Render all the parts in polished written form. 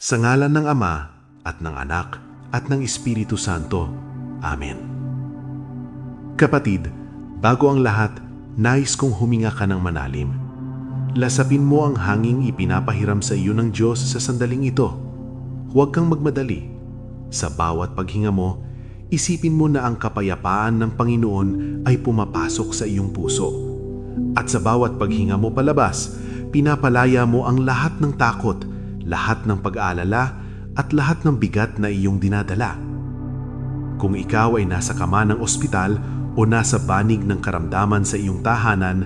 Sa ngalan ng Ama at ng Anak at ng Espiritu Santo. Amen. Kapatid, bago ang lahat, nais kong huminga ka ng manalim. Lasapin mo ang hanging ipinapahiram sa iyo ng Diyos sa sandaling ito. Huwag kang magmadali. Sa bawat paghinga mo, isipin mo na ang kapayapaan ng Panginoon ay pumapasok sa iyong puso. At sa bawat paghinga mo palabas, pinapalaya mo ang lahat ng takot, lahat ng pag-aalala, at lahat ng bigat na iyong dinadala. Kung ikaw ay nasa kama ng ospital o nasa banig ng karamdaman sa iyong tahanan,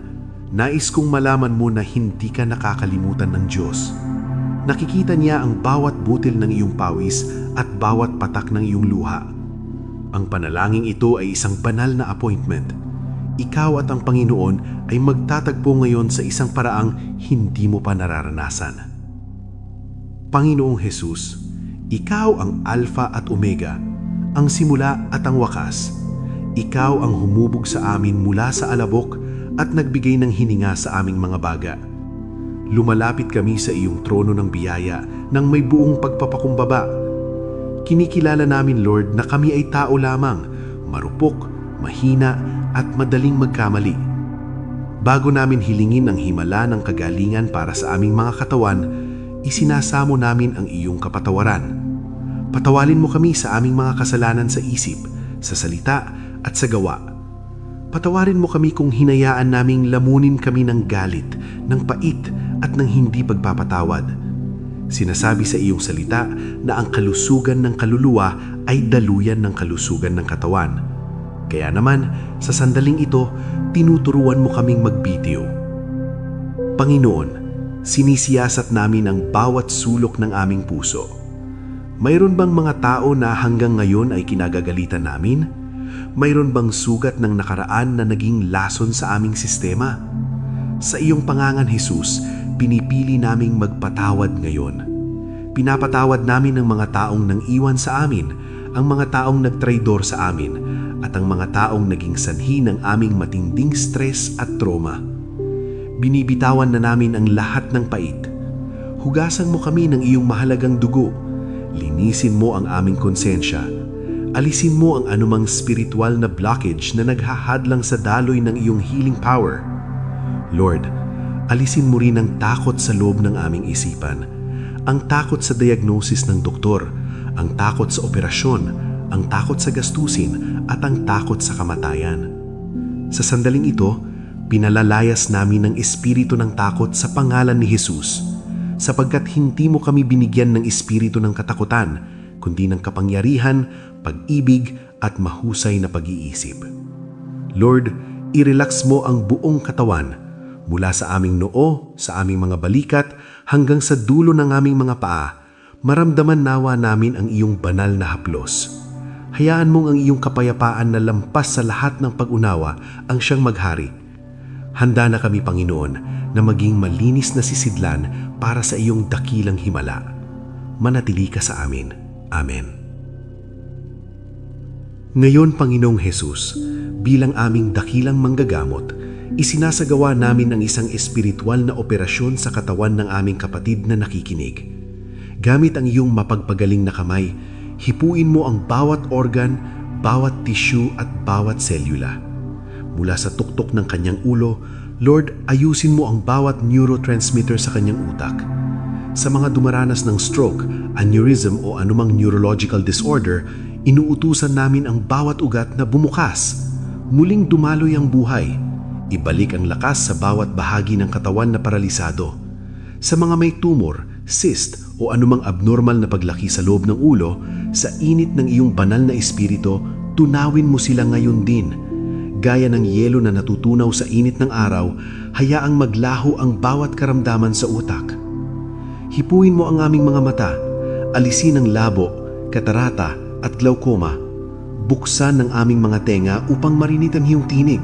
nais kong malaman mo na hindi ka nakakalimutan ng Diyos. Nakikita niya ang bawat butil ng iyong pawis at bawat patak ng iyong luha. Ang panalangin ito ay isang banal na appointment. Ikaw at ang Panginoon ay magtatagpo ngayon sa isang paraang hindi mo pa nararanasan. Panginoong Jesus, Ikaw ang Alpha at Omega, ang simula at ang wakas. Ikaw ang humubog sa amin mula sa alabok at nagbigay ng hininga sa aming mga baga. Lumalapit kami sa iyong trono ng biyaya nang may buong pagpapakumbaba. Kinikilala namin, Lord, na kami ay tao lamang, marupok, mahina at madaling magkamali. Bago namin hilingin ang himala ng kagalingan para sa aming mga katawan, isinasamo namin ang iyong kapatawaran. Patawarin mo kami sa aming mga kasalanan sa isip, sa salita at sa gawa. Patawarin mo kami kung hinayaan naming lamunin kami ng galit, ng pait at ng hindi pagpapatawad. Sinasabi sa iyong salita na ang kalusugan ng kaluluwa ay daluyan ng kalusugan ng katawan. Kaya naman, sa sandaling ito, tinuturuan mo kaming magbitiw. Panginoon, sinisiyasat namin ang bawat sulok ng aming puso. Mayroon bang mga tao na hanggang ngayon ay kinagagalitan namin? Mayroon bang sugat ng nakaraan na naging lason sa aming sistema? Sa iyong pangangan, Jesus, pinipili naming magpatawad ngayon. Pinapatawad namin ang mga taong nang iwan sa amin, ang mga taong nagtraidor sa amin, at ang mga taong naging sanhi ng aming matinding stress at trauma. Binibitawan na namin ang lahat ng pait. Hugasan mo kami ng iyong mahalagang dugo. Linisin mo ang aming konsensya. Alisin mo ang anumang spiritual na blockage na naghahadlang sa daloy ng iyong healing power. Lord, alisin mo rin ang takot sa loob ng aming isipan. Ang takot sa diagnosis ng doktor, ang takot sa operasyon, ang takot sa gastusin, at ang takot sa kamatayan. Sa sandaling ito, pinalalayas namin ang espiritu ng takot sa pangalan ni Jesus, sapagkat hindi mo kami binigyan ng espiritu ng katakutan, kundi ng kapangyarihan, pag-ibig at mahusay na pag-iisip. Lord, i-relax mo ang buong katawan, mula sa aming noo, sa aming mga balikat, hanggang sa dulo ng aming mga paa. Maramdaman nawa namin ang iyong banal na haplos. Hayaan mong ang iyong kapayapaan na lampas sa lahat ng pag-unawa ang siyang maghari. Handa na kami, Panginoon, na maging malinis na sisidlan para sa iyong dakilang himala. Manatili ka sa amin. Amen. Ngayon, Panginoong Jesus, bilang aming dakilang manggagamot, isinasagawa namin ang isang espiritual na operasyon sa katawan ng aming kapatid na nakikinig. Gamit ang iyong mapagpagaling na kamay, hipuin mo ang bawat organ, bawat tissue at bawat selula. Mula sa tuktok ng kanyang ulo, Lord, ayusin mo ang bawat neurotransmitter sa kanyang utak. Sa mga dumaranas ng stroke, aneurysm o anumang neurological disorder, inuutusan namin ang bawat ugat na bumukas. Muling dumaloy ang buhay. Ibalik ang lakas sa bawat bahagi ng katawan na paralisado. Sa mga may tumor, cyst o anumang abnormal na paglaki sa loob ng ulo, sa init ng iyong banal na espiritu, tunawin mo sila ngayon din. Gaya ng yelo na natutunaw sa init ng araw, hayaang maglaho ang bawat karamdaman sa utak. Hipuin mo ang aming mga mata, alisin ang labo, katarata at glaucoma. Buksan ang aming mga tenga upang marinig ang iyong tinig.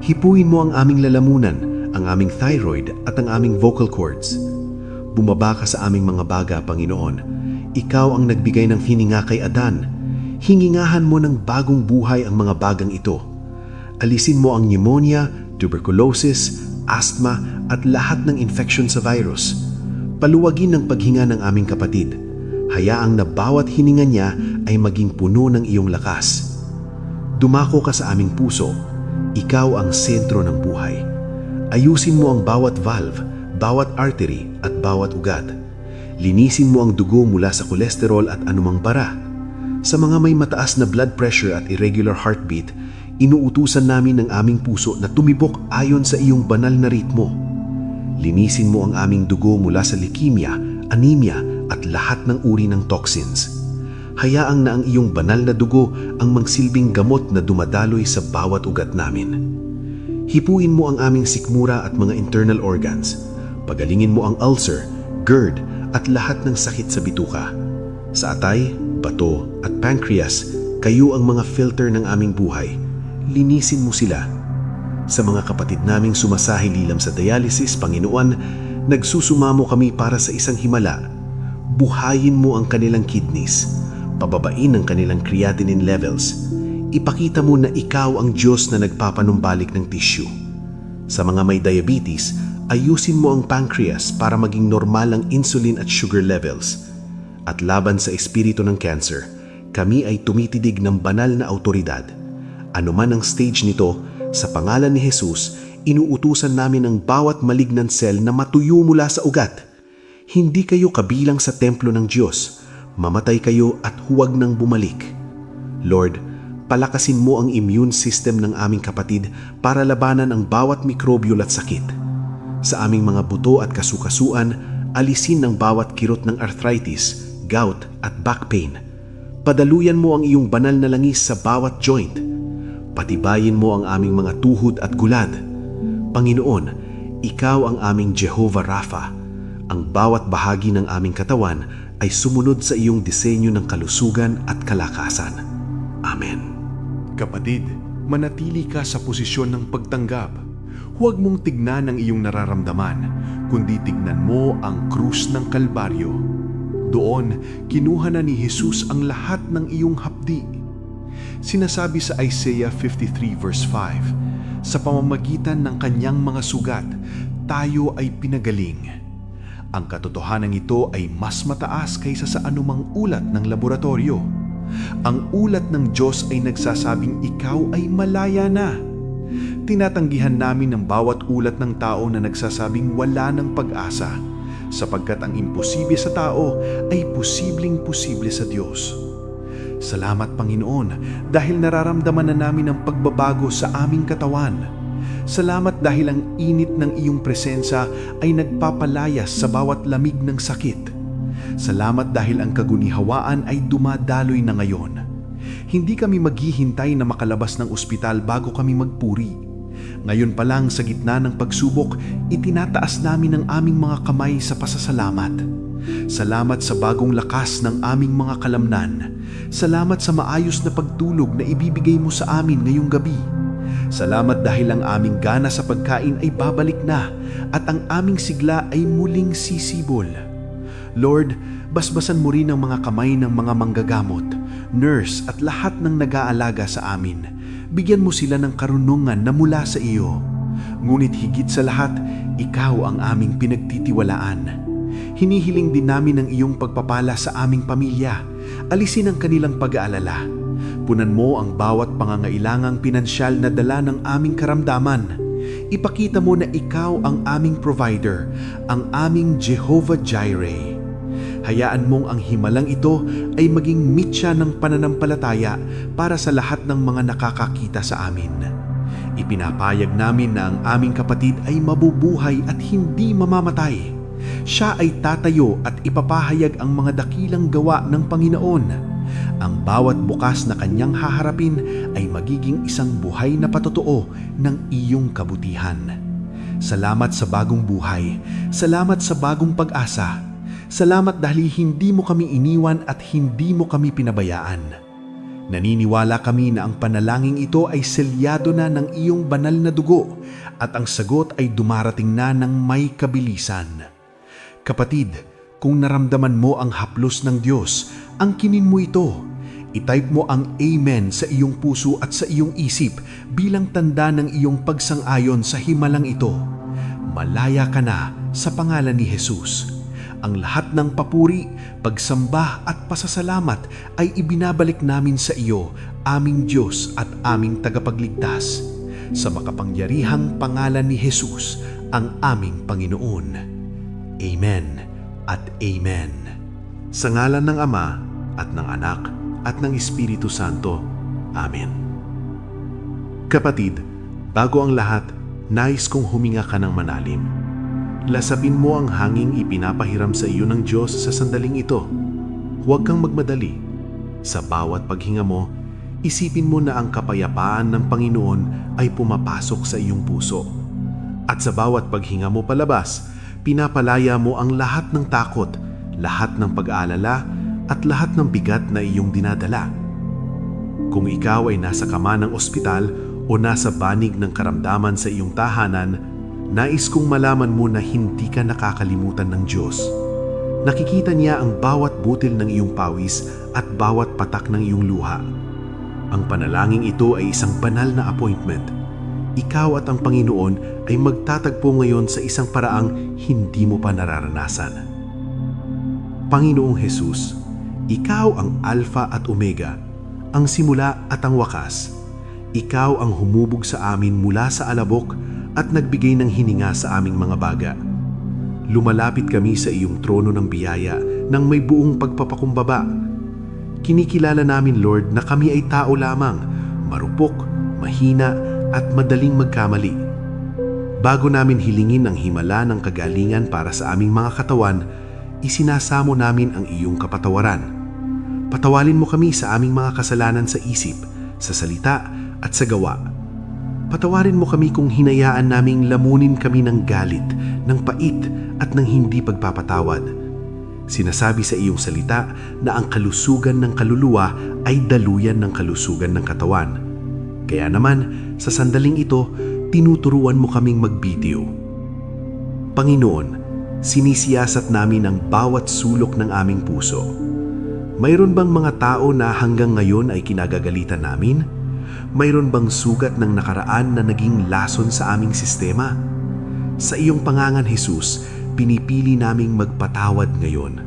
Hipuin mo ang aming lalamunan, ang aming thyroid at ang aming vocal cords. Bumaba ka sa aming mga baga, Panginoon. Ikaw ang nagbigay ng hininga kay Adan. Hingingahan mo ng bagong buhay ang mga bagang ito. Alisin mo ang pneumonia, tuberculosis, asthma at lahat ng infection sa virus. Paluwagin ang paghinga ng aming kapatid. Hayaang na bawat hininga niya ay maging puno ng iyong lakas. Dumako ka sa aming puso. Ikaw ang sentro ng buhay. Ayusin mo ang bawat valve, bawat artery at bawat ugat. Linisin mo ang dugo mula sa kolesterol at anumang bara. Sa mga may mataas na blood pressure at irregular heartbeat, inuutusan namin ang aming puso na tumibok ayon sa iyong banal na ritmo. Linisin mo ang aming dugo mula sa leukemia, anemia at lahat ng uri ng toxins. Hayaang na ang iyong banal na dugo ang magsilbing gamot na dumadaloy sa bawat ugat namin. Hipuin mo ang aming sikmura at mga internal organs. Pagalingin mo ang ulcer, GERD at lahat ng sakit sa bituka. Sa atay, bato at pancreas, kayo ang mga filter ng aming buhay. Linisin mo sila. Sa mga kapatid naming sumasahililam sa dialysis, Panginoon, nagsusumamo kami para sa isang himala. Buhayin mo ang kanilang kidneys. Pababain ang kanilang creatinine levels. Ipakita mo na ikaw ang Diyos na nagpapanumbalik ng tissue. Sa mga may diabetes, ayusin mo ang pancreas para maging normal ang insulin at sugar levels. At laban sa espiritu ng cancer, kami ay tumitidig ng banal na autoridad. Ano man ang stage nito, sa pangalan ni Jesus, inuutusan namin ang bawat malignant cell na matuyo mula sa ugat. Hindi kayo kabilang sa templo ng Diyos. Mamatay kayo at huwag nang bumalik. Lord, palakasin mo ang immune system ng aming kapatid para labanan ang bawat mikrobyul at sakit. Sa aming mga buto at kasukasuan, alisin ang bawat kirot ng arthritis, gout at back pain. Padaluyan mo ang iyong banal na langis sa bawat joint. Patibayin mo ang aming mga tuhod at gulad. Panginoon, ikaw ang aming Jehovah Rapha. Ang bawat bahagi ng aming katawan ay sumunod sa iyong disenyo ng kalusugan at kalakasan. Amen. Kapatid, manatili ka sa posisyon ng pagtanggap. Huwag mong tignan ang iyong nararamdaman, kundi tignan mo ang krus ng Kalbaryo. Doon, kinuha na ni Jesus ang lahat ng iyong hapdi. Sinasabi sa Isaiah 53 verse 5, sa pamamagitan ng kanyang mga sugat, tayo ay pinagaling. Ang katotohanan ito ay mas mataas kaysa sa anumang ulat ng laboratorio. Ang ulat ng Diyos ay nagsasabing ikaw ay malaya na. Tinatanggihan namin ang bawat ulat ng tao na nagsasabing wala ng pag-asa, sapagkat ang imposible sa tao ay posibleng-posible sa Diyos. Salamat Panginoon dahil nararamdaman na namin ang pagbabago sa aming katawan. Salamat dahil ang init ng iyong presensya ay nagpapalayas sa bawat lamig ng sakit. Salamat dahil ang kagunihawaan ay dumadaloy na ngayon. Hindi kami maghihintay na makalabas ng ospital bago kami magpuri. Ngayon pa lang sa gitna ng pagsubok, itinataas namin ang aming mga kamay sa pasasalamat. Salamat sa bagong lakas ng aming mga kalamnan. Salamat sa maayos na pagtulog na ibibigay mo sa amin ngayong gabi. Salamat dahil ang aming gana sa pagkain ay babalik na at ang aming sigla ay muling sisibol. Lord, basbasan mo rin ang mga kamay ng mga manggagamot, nurse at lahat ng nag-aalaga sa amin. Bigyan mo sila ng karunungan na mula sa iyo. Ngunit higit sa lahat, ikaw ang aming pinagtitiwalaan. Hinihiling din namin ang iyong pagpapala sa aming pamilya. Alisin ang kanilang pag-aalala. Punan mo ang bawat pangangailangang pinansyal na dala ng aming karamdaman. Ipakita mo na ikaw ang aming provider, ang aming Jehovah Jireh. Hayaan mong ang himalang ito ay maging mitya ng pananampalataya para sa lahat ng mga nakakakita sa amin. Ipinapayag namin na ang aming kapatid ay mabubuhay at hindi mamamatay. Siya ay tatayo at ipapahayag ang mga dakilang gawa ng Panginoon. Ang bawat bukas na kanyang haharapin ay magiging isang buhay na patotoo ng iyong kabutihan. Salamat sa bagong buhay. Salamat sa bagong pag-asa. Salamat dahil hindi mo kami iniwan at hindi mo kami pinabayaan. Naniniwala kami na ang panalangin ito ay selyado na ng iyong banal na dugo at ang sagot ay dumarating na ng may kabilisan. Kapatid, kung naramdaman mo ang haplos ng Diyos, angkinin mo ito. I-type mo ang Amen sa iyong puso at sa iyong isip bilang tanda ng iyong pagsang-ayon sa himalang ito. Malaya ka na sa pangalan ni Jesus. Ang lahat ng papuri, pagsamba at pasasalamat ay ibinabalik namin sa iyo, aming Diyos at aming tagapagligtas, sa makapangyarihang pangalan ni Jesus, ang aming Panginoon. Amen at Amen. Sa ngalan ng Ama at ng Anak at ng Espiritu Santo. Amen. Kapatid, bago ang lahat, nais kong huminga ka ng manalim. Lasapin mo ang hanging ipinapahiram sa iyo ng Diyos sa sandaling ito. Huwag kang magmadali. Sa bawat paghinga mo, isipin mo na ang kapayapaan ng Panginoon ay pumapasok sa iyong puso. At sa bawat paghinga mo palabas, pinapalaya mo ang lahat ng takot, lahat ng pag-aalala, at lahat ng bigat na iyong dinadala. Kung ikaw ay nasa kama ng ospital o nasa banig ng karamdaman sa iyong tahanan, nais kong malaman mo na hindi ka nakakalimutan ng Diyos. Nakikita niya ang bawat butil ng iyong pawis at bawat patak ng iyong luha. Ang panalangin ito ay isang banal na appointment. Ikaw at ang Panginoon ay magtatagpo ngayon sa isang paraang hindi mo pa nararanasan. Panginoong Jesus, Ikaw ang Alpha at Omega, ang simula at ang wakas. Ikaw ang humubog sa amin mula sa alabok at nagbigay ng hininga sa aming mga baga. Lumalapit kami sa iyong trono ng biyaya nang may buong pagpapakumbaba. Kinikilala namin, Lord, na kami ay tao lamang, marupok, mahina at madaling magkamali. Bago namin hilingin ang himala ng kagalingan para sa aming mga katawan, isinasamo namin ang iyong kapatawaran. Patawarin mo kami sa aming mga kasalanan sa isip, sa salita at sa gawa. Patawarin mo kami kung hinayaan naming lamunin kami ng galit, ng pait at ng hindi pagpapatawad. Sinasabi sa iyong salita na ang kalusugan ng kaluluwa ay daluyan ng kalusugan ng katawan. Kaya naman, sa sandaling ito, tinuturuan mo kaming magbitiw. Panginoon, sinisiyasat namin ang bawat sulok ng aming puso. Mayroon bang mga tao na hanggang ngayon ay kinagagalitan namin? Mayroon bang sugat ng nakaraan na naging lason sa aming sistema? Sa iyong pangangan, Jesus, pinipili naming magpatawad ngayon.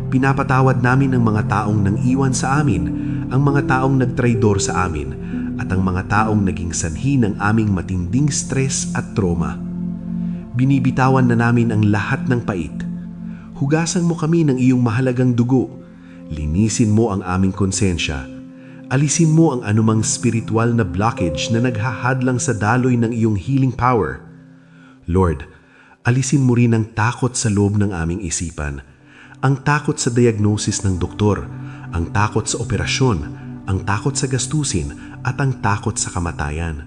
Pinapatawad namin ang mga taong nang iwan sa amin, ang mga taong nagtraidor sa amin, at ang mga taong naging sanhi ng aming matinding stress at trauma. Binibitawan na namin ang lahat ng pait. Hugasan mo kami ng iyong mahalagang dugo. Linisin mo ang aming konsensya. Alisin mo ang anumang spiritual na blockage na naghahadlang sa daloy ng iyong healing power. Lord, alisin mo rin ang takot sa loob ng aming isipan. Ang takot sa diagnosis ng doktor, ang takot sa operasyon, ang takot sa gastusin, at ang takot sa kamatayan.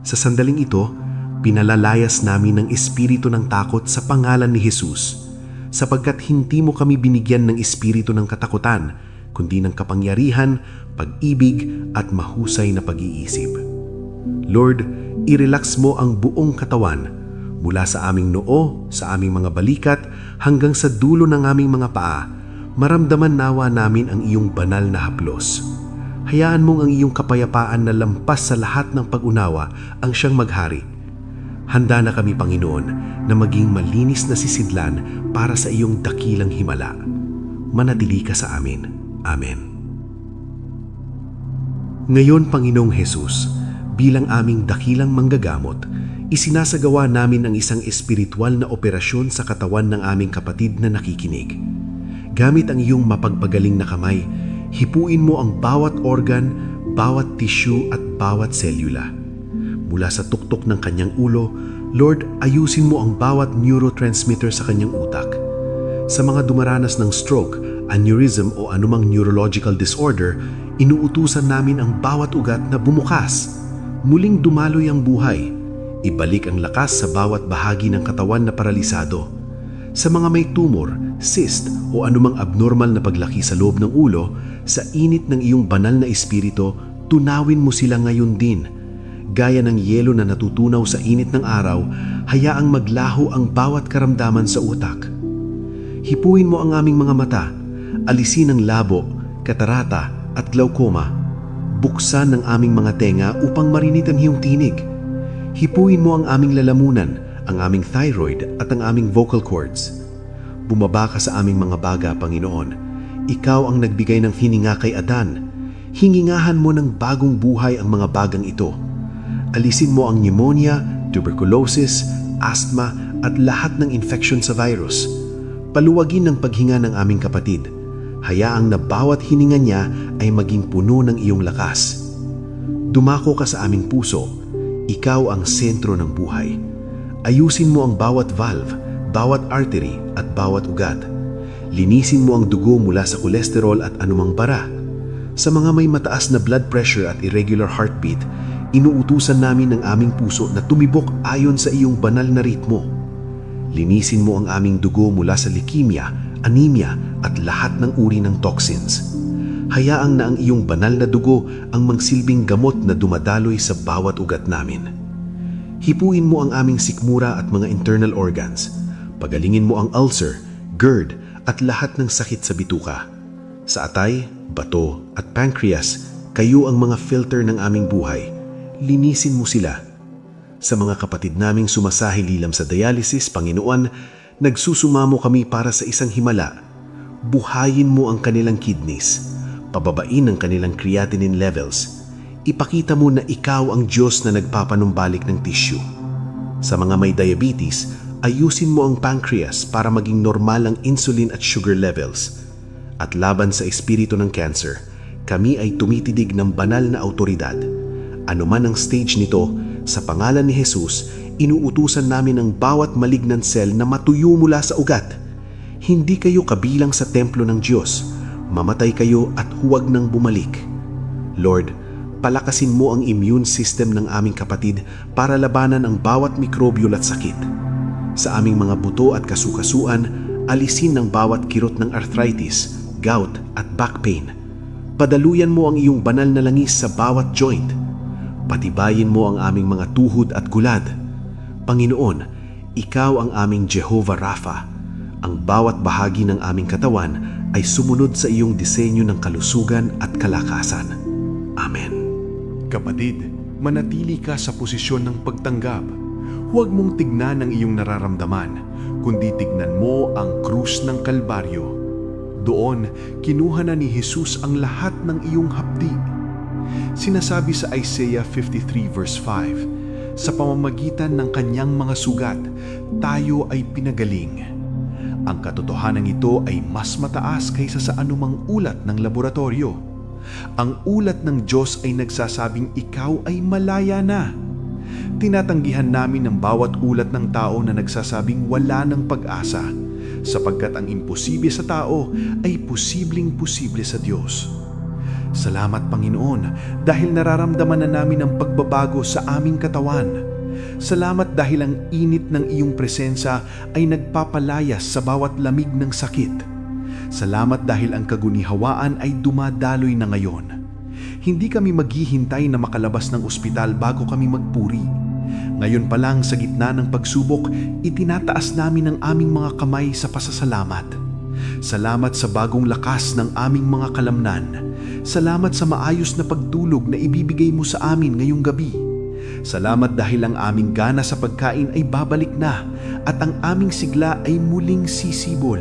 Sa sandaling ito, pinalalayas namin ang espiritu ng takot sa pangalan ni Jesus, sapagkat hindi mo kami binigyan ng espiritu ng katakutan, kundi ng kapangyarihan, pag-ibig at mahusay na pag-iisip. Lord, i-relax mo ang buong katawan, mula sa aming noo, sa aming mga balikat, hanggang sa dulo ng aming mga paa. Maramdaman nawa namin ang iyong banal na haplos. Hayaan mong ang iyong kapayapaan na lampas sa lahat ng pag-unawa ang siyang maghari. Handa na kami, Panginoon, na maging malinis na sisidlan para sa iyong dakilang himala. Manatili ka sa amin. Amen. Ngayon, Panginoong Jesus, bilang aming dakilang manggagamot, isinasagawa namin ang isang espiritual na operasyon sa katawan ng aming kapatid na nakikinig. Gamit ang iyong mapagpagaling na kamay, hipuin mo ang bawat organ, bawat tissue at bawat selula. Mula sa tuktok ng kanyang ulo, Lord, ayusin mo ang bawat neurotransmitter sa kanyang utak. Sa mga dumaranas ng stroke, aneurysm o anumang neurological disorder, inuutusan namin ang bawat ugat na bumukas. Muling dumaloy ang buhay. Ibalik ang lakas sa bawat bahagi ng katawan na paralisado. Sa mga may tumor, cyst o anumang abnormal na paglaki sa loob ng ulo, sa init ng iyong banal na espiritu, tunawin mo sila ngayon din. Gaya ng yelo na natutunaw sa init ng araw, hayaang maglaho ang bawat karamdaman sa utak. Hipuin mo ang aming mga mata, alisin ang labo, katarata at glaucoma. Buksan ang aming mga tenga upang marinig ang iyong tinig. Hipuin mo ang aming lalamunan, ang aming thyroid at ang aming vocal cords. Bumaba ka sa aming mga baga, Panginoon. Ikaw ang nagbigay ng hininga kay Adan. Hingingahan mo ng bagong buhay ang mga bagang ito. Alisin mo ang pneumonia, tuberculosis, asthma at lahat ng infection sa virus. Paluwagin ang paghinga ng aming kapatid. Hayaang na bawat hininga niya ay maging puno ng iyong lakas. Dumako ka sa aming puso. Ikaw ang sentro ng buhay. Ayusin mo ang bawat valve, bawat artery at bawat ugat. Linisin mo ang dugo mula sa kolesterol at anumang bara. Sa mga may mataas na blood pressure at irregular heartbeat, inuutusan namin ang aming puso na tumibok ayon sa iyong banal na ritmo. Linisin mo ang aming dugo mula sa leukemia, anemia at lahat ng uri ng toxins. Hayaang na ang iyong banal na dugo ang mangsilbing gamot na dumadaloy sa bawat ugat namin. Hipuin mo ang aming sikmura at mga internal organs. Pagalingin mo ang ulcer, GERD at lahat ng sakit sa bituka. Sa atay, bato at pancreas, kayo ang mga filter ng aming buhay. Linisin mo sila. Sa mga kapatid naming sumasahililam sa dialysis, Panginoon, nagsusumamo kami para sa isang himala. Buhayin mo ang kanilang kidneys. Pababain ang kanilang creatinine levels. Ipakita mo na ikaw ang Diyos na nagpapanumbalik ng tissue. Sa mga may diabetes, ayusin mo ang pancreas para maging normal ang insulin at sugar levels. At laban sa espiritu ng cancer, kami ay tumitidig ng banal na autoridad. Ano man ang stage nito, sa pangalan ni Jesus, inuutusan namin ang bawat malignant cell na matuyo mula sa ugat. Hindi kayo kabilang sa templo ng Diyos. Mamatay kayo at huwag nang bumalik. Lord, palakasin mo ang immune system ng aming kapatid para labanan ang bawat mikrobyo at sakit. Sa aming mga buto at kasukasuan, alisin ang bawat kirot ng arthritis, gout at back pain. Padaluyan mo ang iyong banal na langis sa bawat joint. Patibayin mo ang aming mga tuhod at gulad. Panginoon, ikaw ang aming Jehovah Rapha. Ang bawat bahagi ng aming katawan ay sumunod sa iyong disenyo ng kalusugan at kalakasan. Amen. Kapatid, manatili ka sa posisyon ng pagtanggap. Huwag mong tignan ang iyong nararamdaman, kundi tignan mo ang krus ng Kalbaryo. Doon, kinuha na ni Jesus ang lahat ng iyong hapdi. Sinasabi sa Isaiah 53 verse 5, sa pamamagitan ng kanyang mga sugat, tayo ay pinagaling. Ang katotohanan ito ay mas mataas kaysa sa anumang ulat ng laboratorio. Ang ulat ng Diyos ay nagsasabing ikaw ay malaya na. Tinatanggihan namin ang bawat ulat ng tao na nagsasabing wala ng pag-asa, sapagkat ang imposible sa tao ay posibleng-posible sa Diyos. Salamat, Panginoon, dahil nararamdaman na namin ang pagbabago sa aming katawan. Salamat dahil ang init ng iyong presensya ay nagpapalayas sa bawat lamig ng sakit. Salamat dahil ang kagunihawaan ay dumadaloy na ngayon. Hindi kami maghihintay na makalabas ng ospital bago kami magpuri. Ngayon pa lang sa gitna ng pagsubok, itinataas namin ang aming mga kamay sa pasasalamat. Salamat sa bagong lakas ng aming mga kalamnan. Salamat sa maayos na pagtulog na ibibigay mo sa amin ngayong gabi. Salamat dahil ang aming gana sa pagkain ay babalik na at ang aming sigla ay muling sisibol.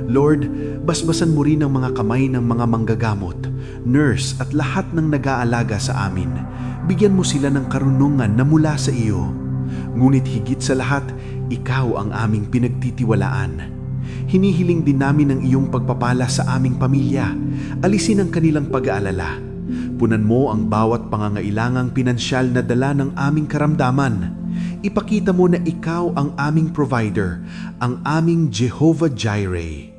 Lord, basbasan mo rin ang mga kamay ng mga manggagamot, nurse at lahat ng nag-aalaga sa amin. Bigyan mo sila ng karunungan na mula sa iyo. Ngunit higit sa lahat, ikaw ang aming pinagtitiwalaan. Hinihiling din namin ang iyong pagpapala sa aming pamilya. Alisin ang kanilang pag-aalala. Punan mo ang bawat pangangailangang pinansyal na dala ng aming karamdaman. Ipakita mo na ikaw ang aming provider, ang aming Jehovah Jireh.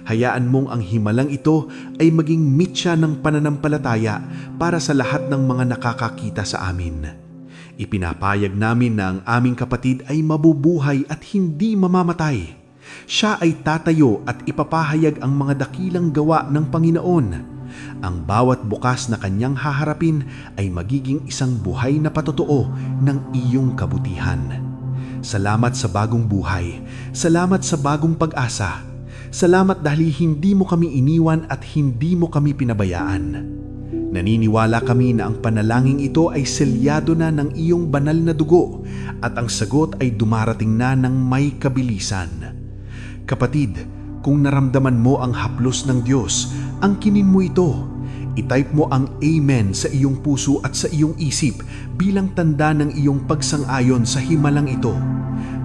Hayaan mong ang himalang ito ay maging mitya ng pananampalataya para sa lahat ng mga nakakakita sa amin. Ipinapayag namin na ang aming kapatid ay mabubuhay at hindi mamamatay. Siya ay tatayo at ipapahayag ang mga dakilang gawa ng Panginoon. Ang bawat bukas na kanyang haharapin ay magiging isang buhay na patotoo ng iyong kabutihan. Salamat sa bagong buhay. Salamat sa bagong pag-asa. Salamat dahil hindi mo kami iniwan at hindi mo kami pinabayaan. Naniniwala kami na ang panalangin ito ay selyado na ng iyong banal na dugo at ang sagot ay dumarating na ng may kabilisan. Kapatid, kung naramdaman mo ang haplos ng Diyos, angkinin mo ito. I-type mo ang Amen sa iyong puso at sa iyong isip bilang tanda ng iyong pagsang-ayon sa himalang ito.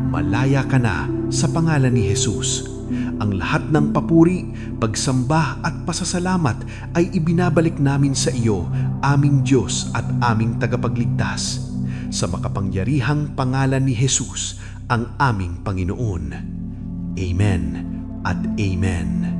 Malaya ka na sa pangalan ni Jesus. Ang lahat ng papuri, pagsamba at pasasalamat ay ibinabalik namin sa iyo, aming Diyos at aming tagapagligtas. Sa makapangyarihang pangalan ni Jesus, ang aming Panginoon. Amen at Amen.